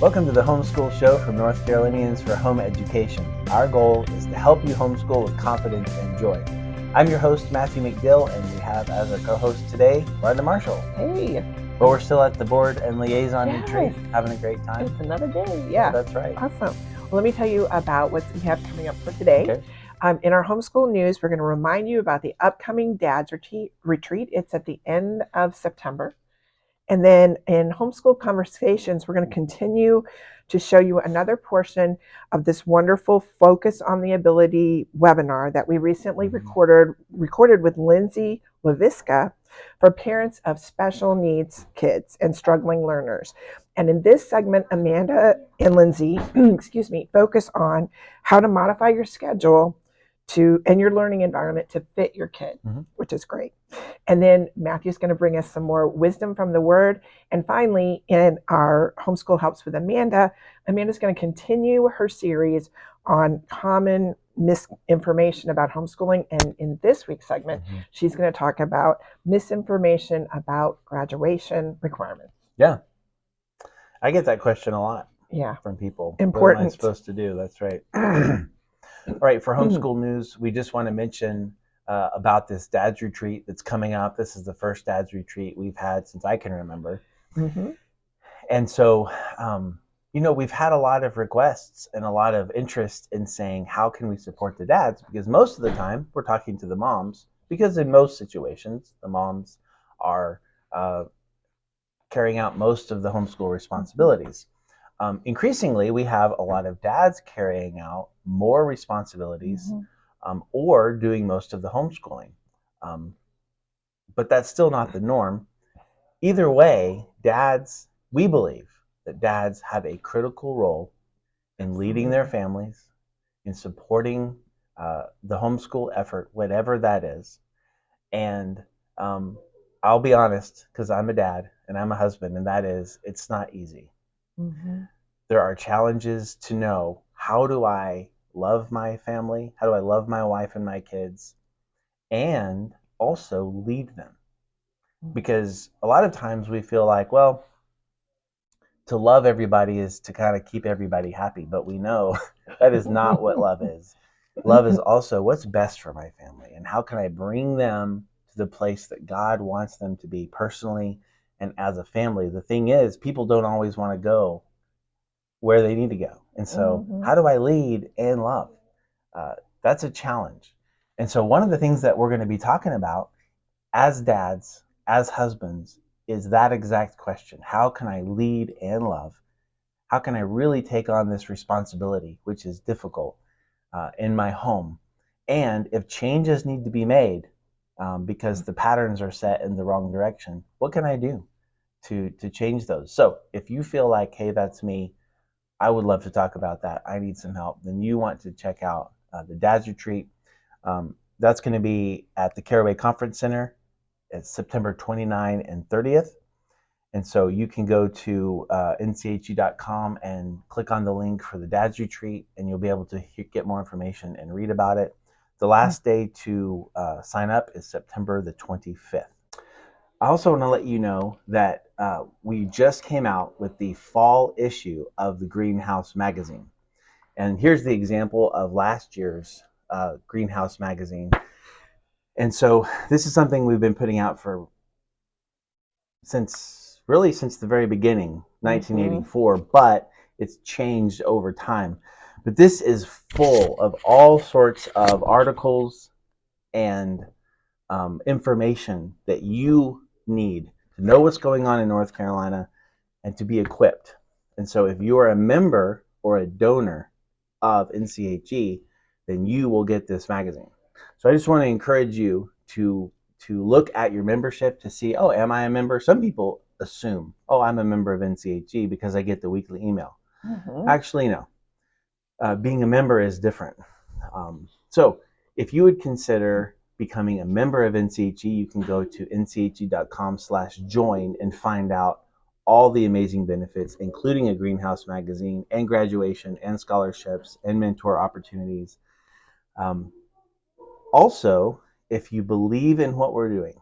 Welcome to the Homeschool Show from North Carolinians for Home Education. Our goal is to help you homeschool with confidence and joy. I'm your host, Matthew McDill, and we have as our co-host today, Rhonda Marshall. Hey. But we're still at the board and liaison Yes. retreat, having a great time. It's another day. Yeah, that's right. Awesome. Well, let me tell you about what we have coming up for today. Okay. In our homeschool news, we're going to remind you about the upcoming Dad's Retreat. It's at the end of September. And then in Homeschool Conversations, we're going to continue to show you another portion of this wonderful Focus on the Ability webinar that we recently recorded with Lyndsay Leiviska for parents of special needs kids and struggling learners. And in this segment, Amanda and Lyndsay, focus on how to modify your schedule and your learning environment to fit your kid, which is great. And then Matthew's going to bring us some more wisdom from the Word. And finally, in our Homeschool Helps with Amanda, Amanda's going to continue her series on common misinformation about homeschooling. And in this week's segment, she's going to talk about misinformation about graduation requirements. Yeah. I get that question a lot from people. Important. What am I supposed to do? That's right. All right, for homeschool news, we just want to mention about this Dad's Retreat that's coming up. This is the first Dad's Retreat we've had since I can remember. And so, we've had a lot of requests and a lot of interest in saying, how can we support the dads? Because most of the time, we're talking to the moms, because in most situations, the moms are carrying out most of the homeschool responsibilities. Increasingly, we have a lot of dads carrying out more responsibilities or doing most of the homeschooling. But that's still not the norm. Either way, we believe that dads have a critical role in leading their families, in supporting the homeschool effort, whatever that is. And I'll be honest, because I'm a dad and I'm a husband, and that is, it's not easy. There are challenges to know, how do I love my family? How do I love my wife and my kids? And also lead them. Because a lot of times we feel like, well, to love everybody is to kind of keep everybody happy. But we know that is not what love is. Love is also what's best for my family, and how can I bring them to the place that God wants them to be personally and as a family. The thing is, people don't always want to go where they need to go. And so how do I lead and love? That's a challenge. And so one of the things that we're going to be talking about as dads, as husbands, is that exact question. How can I lead and love? How can I really take on this responsibility, which is difficult in my home? And if changes need to be made because the patterns are set in the wrong direction, what can I do to change those? So if you feel like, hey, that's me, I would love to talk about that, I need some help, then you want to check out the Dad's Retreat. That's going to be at the Caraway Conference Center. It's September 29 and 30th. And so you can go to nche.com and click on the link for the Dad's Retreat, and you'll be able to get more information and read about it. The last day to sign up is September the 25th. I also want to let you know that we just came out with the fall issue of the Greenhouse magazine. And here's the example of last year's Greenhouse magazine. And so this is something we've been putting out since the very beginning, 1984, but it's changed over time. But this is full of all sorts of articles and information that you need to know what's going on in North Carolina and to be equipped. And so if you are a member or a donor of NCHE, then you will get this magazine. So I just want to encourage you to look at your membership to see, oh, am I a member? Some people assume, oh, I'm a member of NCHE because I get the weekly email. Actually, no. Being a member is different. So if you would consider becoming a member of NCHE, you can go to nche.com/join and find out all the amazing benefits, including a Greenhouse magazine and graduation and scholarships and mentor opportunities. Also, if you believe in what we're doing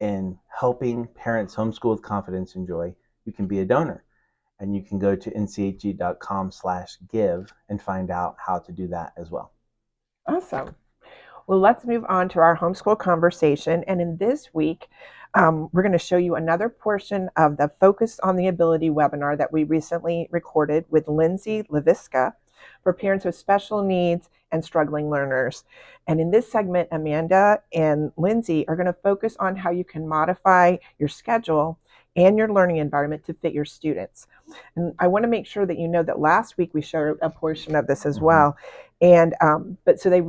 in helping parents homeschool with confidence and joy, you can be a donor. and you can go to nche.com/give and find out how to do that as well. Awesome. Well, let's move on to our homeschool conversation. And in this week, we're going to show you another portion of the Focus on the Ability webinar that we recently recorded with Lyndsay Leiviska for parents with special needs and struggling learners. And in this segment, Amanda and Lyndsay are going to focus on how you can modify your schedule and your learning environment to fit your students. And I want to make sure that you know that last week we showed a portion of this as well. And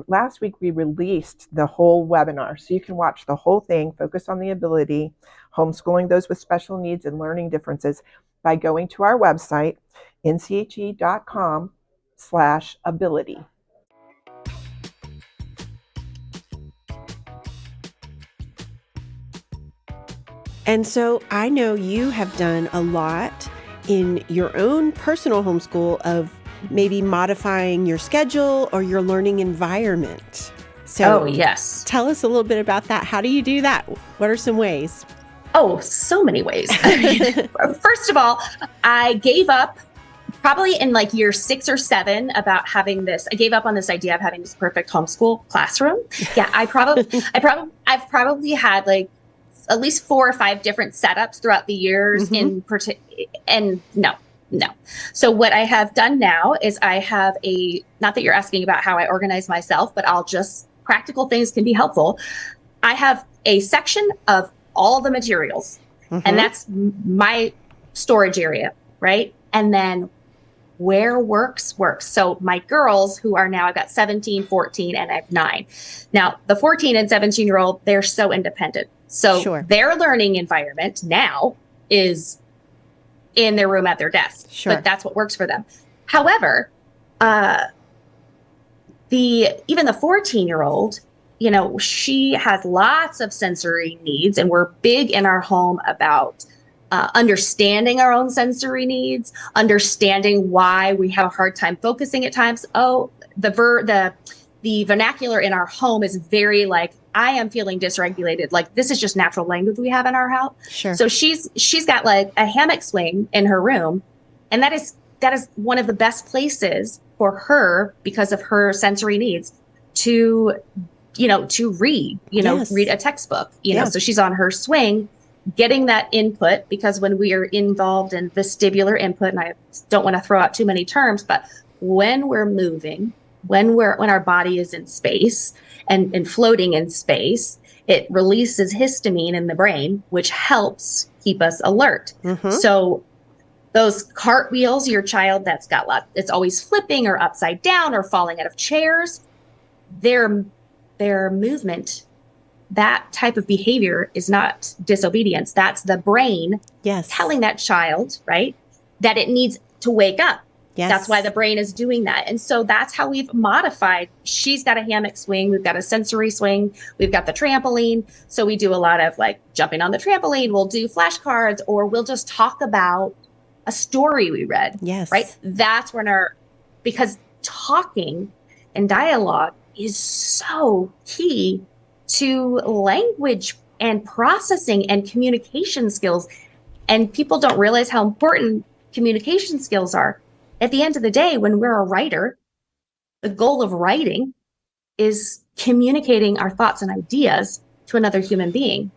last week we released the whole webinar, so you can watch the whole thing, Focus on the Ability, Homeschooling Those with Special Needs and Learning Differences, by going to our website, nche.com/ability. And so I know you have done a lot in your own personal homeschool of maybe modifying your schedule or your learning environment. So yes. Tell us a little bit about that. How do you do that? What are some ways? Oh, so many ways. First of all, I gave up probably in like year 6 or 7 about having this. I gave up on this idea of having this perfect homeschool classroom. Yeah, I've probably had like at least 4 or 5 different setups throughout the years and no. So what I have done now is I have not that you're asking about how I organize myself, but practical things can be helpful. I have a section of all the materials, and that's my storage area, right? And then where works. So my girls who are now, I've got 17, 14, and I have 9. Now the 14 and 17-year-old, they're so independent. So their learning environment now is in their room at their desk, but that's what works for them. However, even the 14-year-old, she has lots of sensory needs, and we're big in our home about understanding our own sensory needs, understanding why we have a hard time focusing at times. The vernacular in our home is very like, I am feeling dysregulated. Like, this is just natural language we have in our house. Sure. So she's got like a hammock swing in her room, and that is one of the best places for her because of her sensory needs to read, read a textbook, so she's on her swing getting that input, because when we are involved in vestibular input, and I don't want to throw out too many terms, but when we're moving, when our body is in space and floating in space, it releases histamine in the brain, which helps keep us alert. So those cartwheels, your child that's got it's always flipping or upside down or falling out of chairs, their movement, that type of behavior is not disobedience. That's the brain telling that child, right, that it needs to wake up. Yes. That's why the brain is doing that. And so that's how we've modified. She's got a hammock swing. We've got a sensory swing. We've got the trampoline. So we do a lot of like jumping on the trampoline. We'll do flashcards, or we'll just talk about a story we read. Yes. Right. That's when because talking and dialogue is so key to language and processing and communication skills. And people don't realize how important communication skills are. At the end of the day, when we're a writer, the goal of writing is communicating our thoughts and ideas to another human being.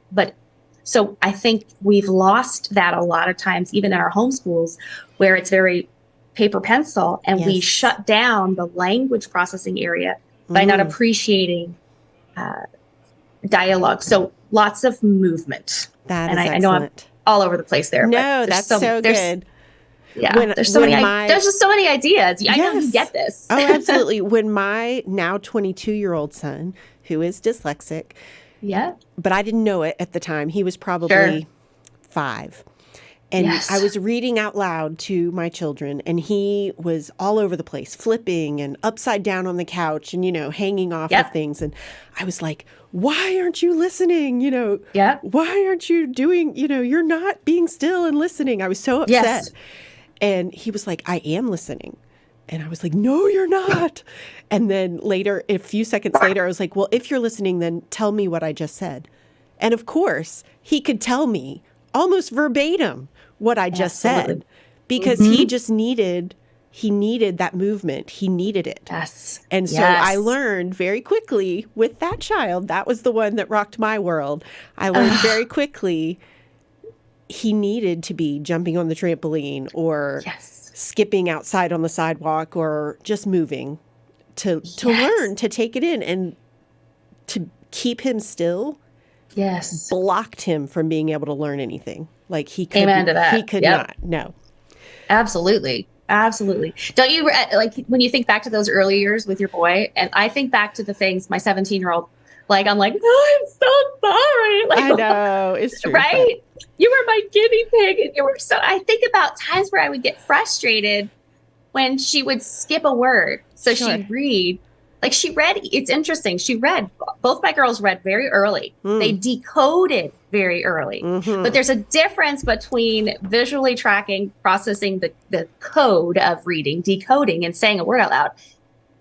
So I think we've lost that a lot of times, even in our homeschools, where it's very paper pencil, and we shut down the language processing area by not appreciating dialogue. So lots of movement. That and is I know I'm all over the place there. No, that's so good. Yeah, there's just so many ideas. I know you get this. Oh, absolutely. When my now 22-year-old son, who is dyslexic, but I didn't know it at the time. He was probably 5. And I was reading out loud to my children, and he was all over the place, flipping and upside down on the couch and, hanging off of things. And I was like, why aren't you listening? Why aren't you doing, you're not being still and listening. I was so upset. Yes. And he was like, I am listening. And I was like, no, you're not. And then later, a few seconds later, I was like, well, if you're listening, then tell me what I just said. And of course, he could tell me almost verbatim what I just said, because he just needed that movement. He needed it. Yes. And so I learned very quickly with that child, that was the one that rocked my world. I learned very quickly he needed to be jumping on the trampoline or skipping outside on the sidewalk or just moving to learn, to take it in, and to keep him still. Yes. Blocked him from being able to learn anything. Like he could, Amen to that. He could not. No. Absolutely. Absolutely. Don't you, like, when you think back to those early years with your boy, and I think back to the things my 17-year-old, like, I'm like, oh, I'm so sorry. Like, I know, it's true. Right? But you were my guinea pig, and you were I think about times where I would get frustrated when she would skip a word. So she'd read. Like, she read, it's interesting. She read, both my girls read very early. They decoded very early. But there's a difference between visually tracking, processing the code of reading, decoding, and saying a word out loud.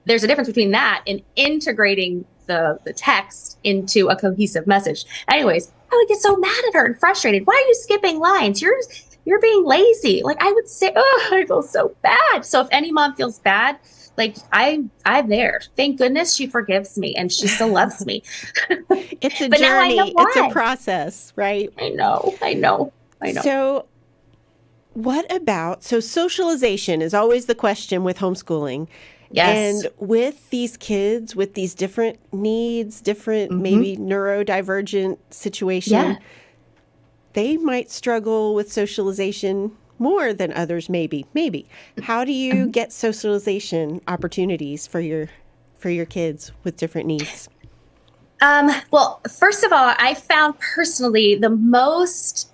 There's a difference between that and integrating the text into a cohesive message. Anyways, I would get so mad at her and frustrated. Why are you skipping lines? You're being lazy. Like, I would say, oh, I feel so bad. So if any mom feels bad, like, I'm there. Thank goodness she forgives me and she still loves me. It's a journey. It's a process, right? I know. So what about, socialization is always the question with homeschooling. Yes. And with these kids, with these different needs, different maybe neurodivergent situation, they might struggle with socialization more than others, maybe. How do you get socialization opportunities for your kids with different needs? Well, first of all, I found personally the most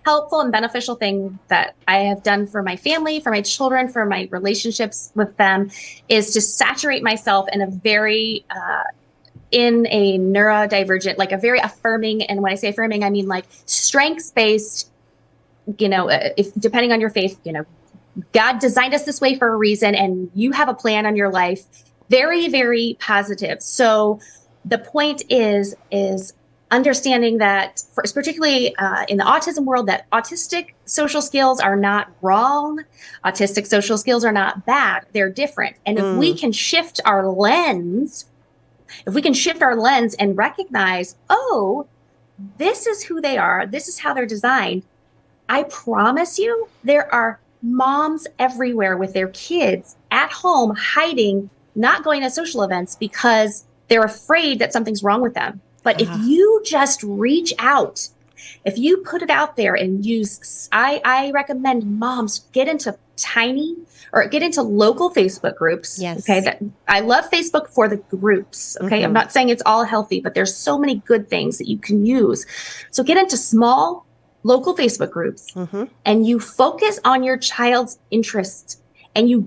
helpful and beneficial thing that I have done for my family, for my children, for my relationships with them, is to saturate myself in a very in a neurodivergent, like a very affirming, and when I say affirming, I mean like strengths-based, if depending on your faith, God designed us this way for a reason, and you have a plan on your life. Very, very positive. So the point is understanding that, particularly in the autism world, that autistic social skills are not wrong. Autistic social skills are not bad. They're different. And if we can shift our lens, and recognize, oh, this is who they are, this is how they're designed, I promise you, there are moms everywhere with their kids at home hiding, not going to social events because they're afraid that something's wrong with them. But if you just reach out, if you put it out there and use, I recommend moms get into local Facebook groups. Yes. Okay. I love Facebook for the groups. Okay. I'm not saying it's all healthy, but there's so many good things that you can use. So get into small local Facebook groups and you focus on your child's interests, and you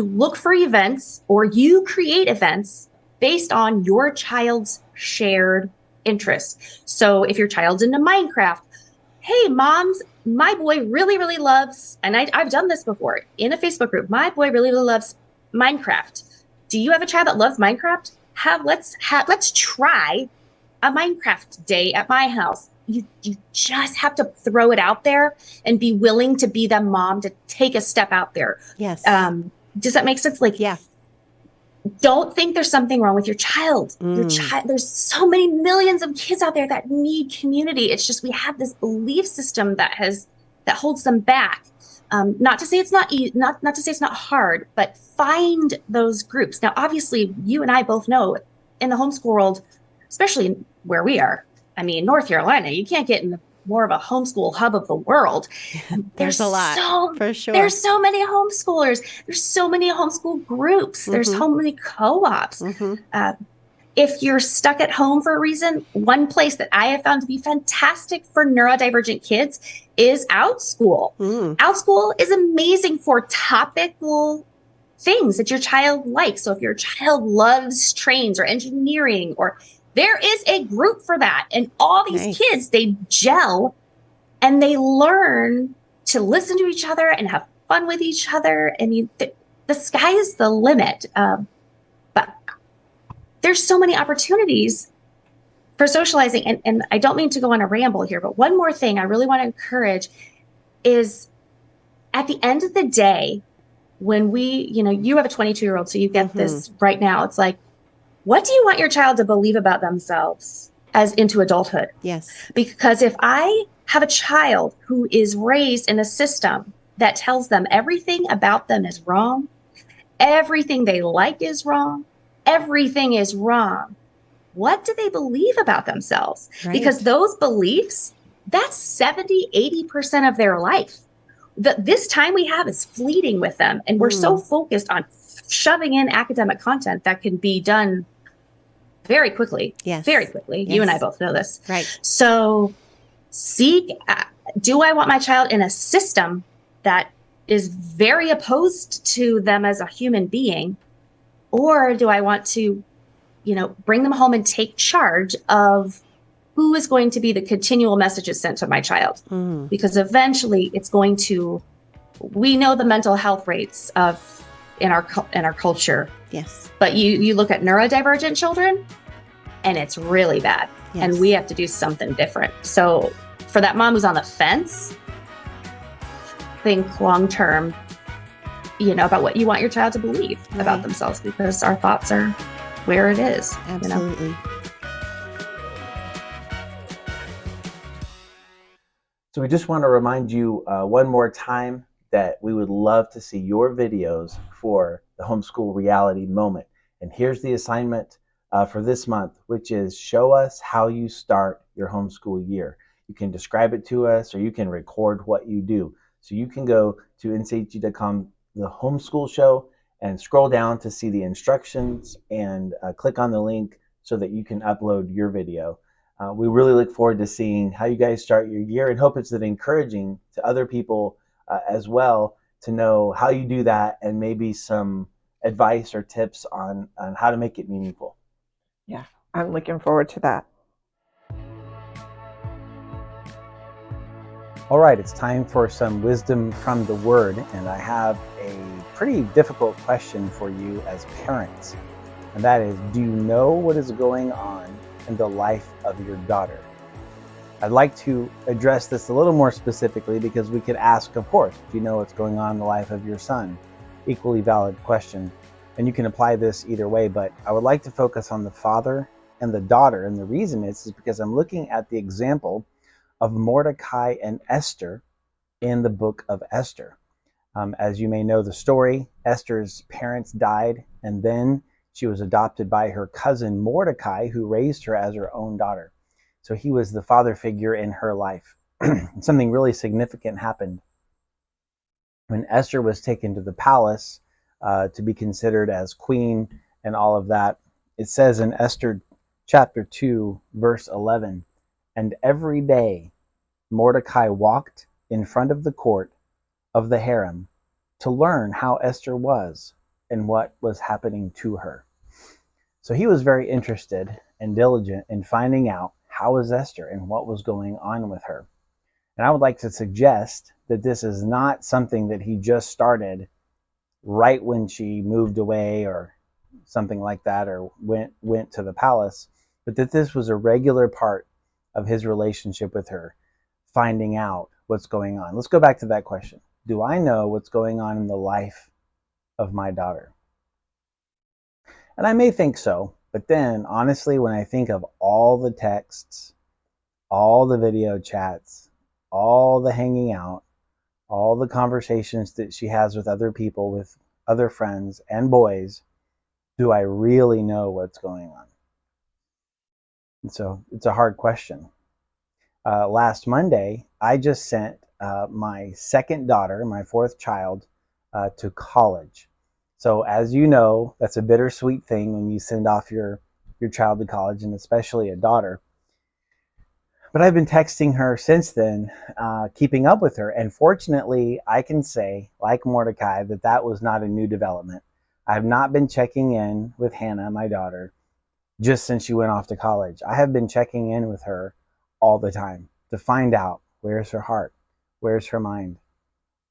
look for events, or you create events based on your child's shared interests. So if your child's into Minecraft, hey moms, my boy really, really loves, and I've done this before in a Facebook group, my boy really, really loves Minecraft. Do you have a child that loves Minecraft? Let's try a Minecraft day at my house. You just have to throw it out there and be willing to be the mom to take a step out there. Yes. Does that make sense? Like, don't think there's something wrong with your child. There's so many millions of kids out there that need community. It's just we have this belief system that holds them back. Not to say it's not not to say it's not hard, but find those groups. Now, obviously, you and I both know in the homeschool world, especially where we are, I mean, North Carolina, you can't get in more of a homeschool hub of the world. There's a lot, for sure. There's so many homeschoolers. There's so many homeschool groups. There's so many co-ops. If you're stuck at home for a reason, one place that I have found to be fantastic for neurodivergent kids is OutSchool. OutSchool is amazing for topical things that your child likes. So if your child loves trains or engineering, or there is a group for that. And all these kids, they gel and they learn to listen to each other and have fun with each other. I mean, the sky is the limit. But there's so many opportunities for socializing. And I don't mean to go on a ramble here, but one more thing I really want to encourage is at the end of the day, when you have a 22-year-old, so you get this right now. It's like, what do you want your child to believe about themselves as into adulthood? Yes. Because if I have a child who is raised in a system that tells them everything about them is wrong, everything they like is wrong, everything is wrong, what do they believe about themselves? Right. Because those beliefs, that's 70, 80% of their life. This time we have is fleeting with them. And we're so focused on shoving in academic content that can be done very quickly. Yes. Very quickly. Yes. You and I both know this. Right. So do I want my child in a system that is very opposed to them as a human being? Or do I want to, bring them home and take charge of who is going to be the continual messages sent to my child? Because eventually we know the mental health rates in our culture. Yes. But you look at neurodivergent children and it's really bad. Yes. And we have to do something different. So for that mom who's on the fence, think long-term, about what you want your child to believe about themselves, because our thoughts are where it is. Absolutely. So we just want to remind you one more time that we would love to see your videos for the Homeschool Reality Moment. And here's the assignment for this month, which is show us how you start your homeschool year. You can describe it to us, or you can record what you do. So you can go to nchg.com, the Homeschool Show, and scroll down to see the instructions and click on the link so that you can upload your video. We really look forward to seeing how you guys start your year, and hope it's encouraging to other people as well to know how you do that, and maybe some advice or tips on how to make it meaningful. Yeah, I'm looking forward to that. All right, it's time for some wisdom from the Word, and I have a pretty difficult question for you as parents, and that is, do you know what is going on in the life of your daughter? I'd like to address this a little more specifically, because we could ask, of course, do you know what's going on in the life of your son? Equally valid question, and you can apply this either way, but I would like to focus on the father and the daughter, and the reason is because I'm looking at the example of Mordecai and Esther in the book of Esther. As you may know the story, Esther's parents died, and then she was adopted by her cousin Mordecai, who raised her as her own daughter. So he was the father figure in her life. Something really significant happened. When Esther was taken to the palace to be considered as queen and all of that, it says in Esther chapter 2, verse 11, "And every day Mordecai walked in front of the court of the harem to learn how Esther was and what was happening to her." So he was very interested and diligent in finding out how was Esther and what was going on with her. And I would like to suggest that this is not something that he just started right when she moved away or something like that, or went to the palace, but that this was a regular part of his relationship with her, finding out what's going on. Let's go back to that question. Do I know what's going on in the life of my daughter? And I may think so, but then honestly, when I think of all the texts, all the video chats, all the hanging out, all the conversations that she has with other people, with other friends and boys, do I really know what's going on? And so it's a hard question. Last Monday, I just sent my second daughter, my fourth child, to college. So as you know, that's a bittersweet thing when you send off your child to college, and especially a daughter. But I've been texting her since then, keeping up with her. And fortunately, I can say, like Mordecai, that was not a new development. I have not been checking in with Hannah, my daughter, just since she went off to college. I have been checking in with her all the time to find out, where's her heart? Where's her mind?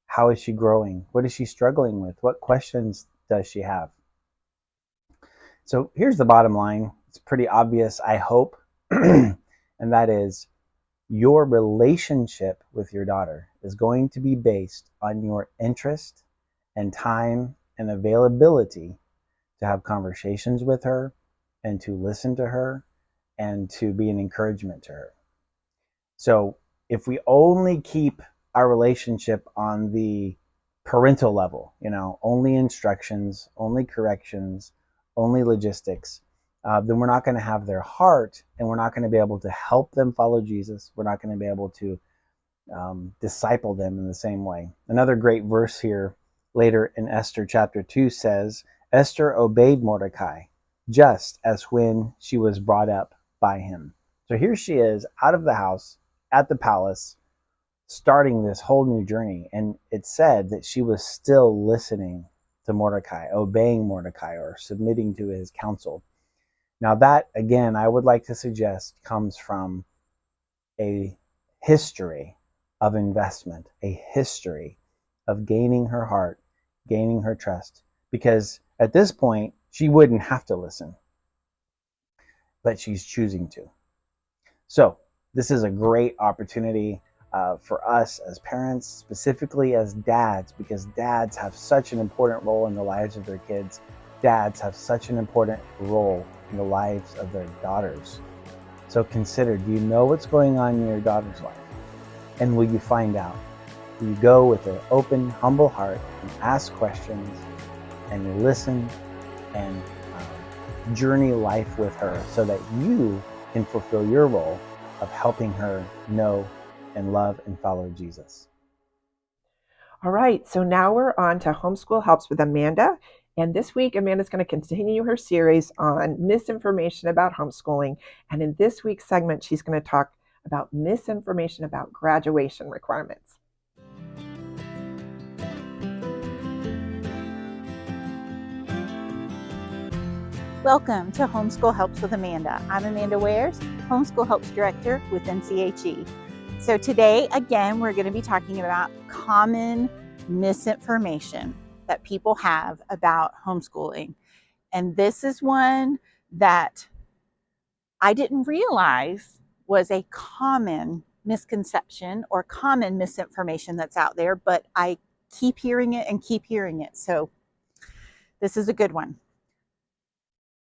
How is she growing? What is she struggling with? What questions does she have? So here's the bottom line. It's pretty obvious, I hope. And that is, Your relationship with your daughter is going to be based on your interest and time and availability to have conversations with her and to listen to her and to be an encouragement to her. So if we only keep our relationship on the parental level, only instructions, only corrections, only logistics, then we're not going to have their heart, and we're not going to be able to help them follow Jesus. We're not going to be able to disciple them in the same way. Another great verse here later in Esther chapter 2 says, Esther obeyed Mordecai just as when she was brought up by him. So here she is out of the house at the palace, starting this whole new journey. And it said that she was still listening to Mordecai, obeying Mordecai, or submitting to his counsel. Now that, again, I would like to suggest comes from a history of investment, a history of gaining her heart, gaining her trust. Because at this point, she wouldn't have to listen, but she's choosing to. So this is a great opportunity for us as parents, specifically as dads, because dads have such an important role in the lives of their kids. Dads have such an important role in the lives of their daughters. So consider, do you know what's going on in your daughter's life? And will you find out? Will you go with an open, humble heart and ask questions and listen and journey life with her so that you can fulfill your role of helping her know and love and follow Jesus? All right, so now we're on to Homeschool Helps with Amanda. And this week, Amanda's going to continue her series on misinformation about homeschooling. And in this week's segment, she's going to talk about misinformation about graduation requirements. Welcome to Homeschool Helps with Amanda. I'm Amanda Wares, Homeschool Helps Director with NCHE. So today, again, we're going to be talking about common misinformation that people have about homeschooling. And this is one that I didn't realize was a common misconception or common misinformation that's out there, but I keep hearing it and keep hearing it. So this is a good one.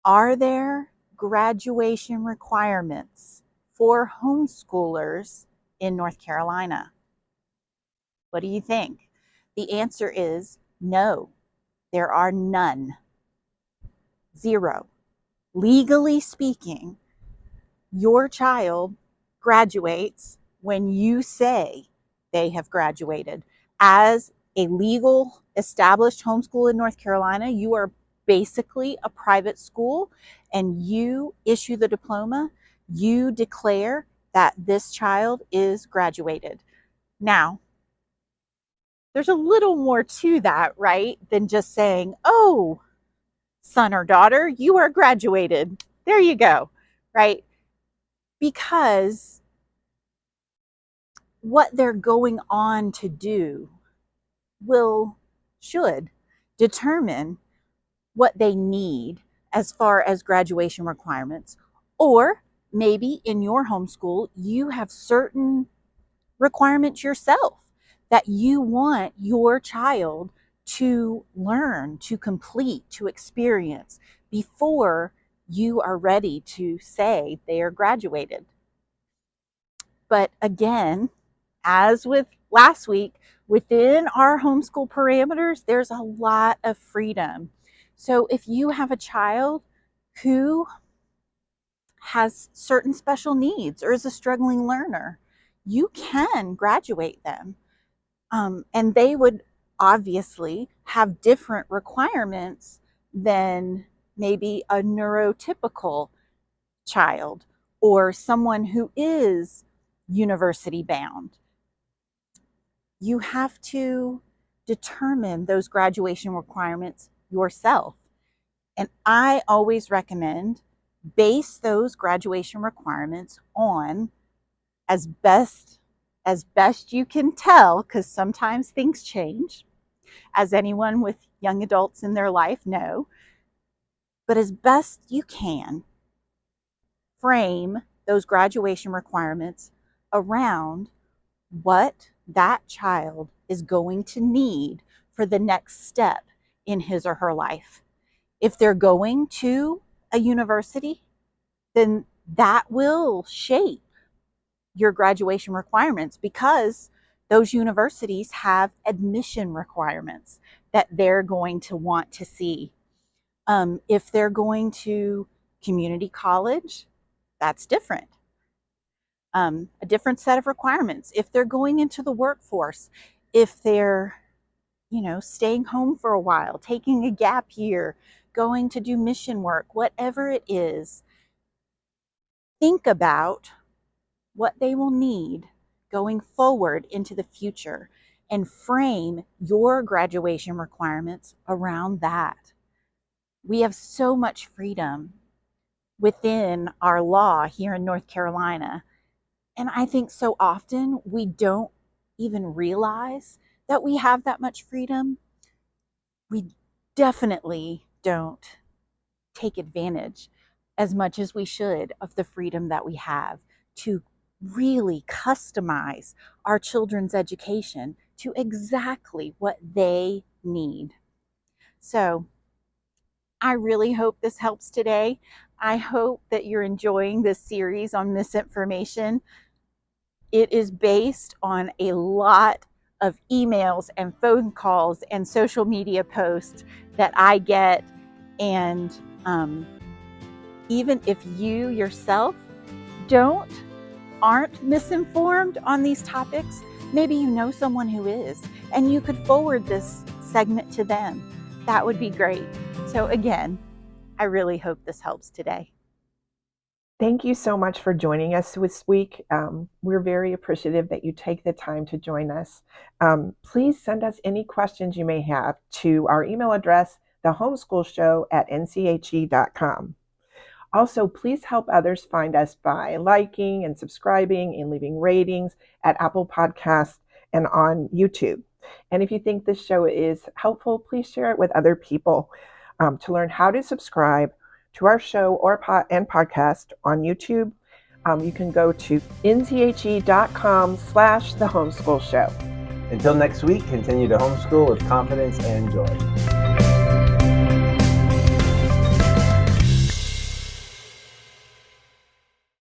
Are there graduation requirements for homeschoolers in North Carolina? What do you think? The answer is no, there are none. Zero. Legally speaking, your child graduates when you say they have graduated. As a legal established homeschool in North Carolina, you are basically a private school, and you issue the diploma, you declare that this child is graduated. Now, there's a little more to that, right, than just saying, oh, son or daughter, you are graduated. There you go, right? Because what they're going on to do should determine what they need as far as graduation requirements. Or maybe in your homeschool, you have certain requirements yourself that you want your child to learn, to complete, to experience before you are ready to say they are graduated. But again, as with last week, within our homeschool parameters, there's a lot of freedom. So if you have a child who has certain special needs or is a struggling learner, you can graduate them. And they would obviously have different requirements than maybe a neurotypical child or someone who is university bound. You have to determine those graduation requirements yourself. And I always recommend base those graduation requirements on as best you can tell, because sometimes things change, as anyone with young adults in their life know. But as best you can, frame those graduation requirements around what that child is going to need for the next step in his or her life. If they're going to a university, then that will shape your graduation requirements, because those universities have admission requirements that they're going to want to see. If they're going to community college, that's different. A different set of requirements. If they're going into the workforce, if they're, staying home for a while, taking a gap year, going to do mission work, whatever it is, think about what they will need going forward into the future and frame your graduation requirements around that. We have so much freedom within our law here in North Carolina. And I think so often we don't even realize that we have that much freedom. We definitely don't take advantage as much as we should of the freedom that we have to really customize our children's education to exactly what they need. So I really hope this helps today. I hope that you're enjoying this series on misinformation. It is based on a lot of emails and phone calls and social media posts that I get. And even if you yourself aren't misinformed on these topics, maybe you know someone who is, and you could forward this segment to them. That would be great. So again, I really hope this helps today. Thank you so much for joining us this week. We're very appreciative that you take the time to join us. Please send us any questions you may have to our email address, thehomeschoolshow@nche.com. Also, please help others find us by liking and subscribing and leaving ratings at Apple Podcasts and on YouTube. And if you think this show is helpful, please share it with other people. To learn how to subscribe to our show or podcast on YouTube, you can go to nche.com/thehomeschoolshow. Until next week, continue to homeschool with confidence and joy.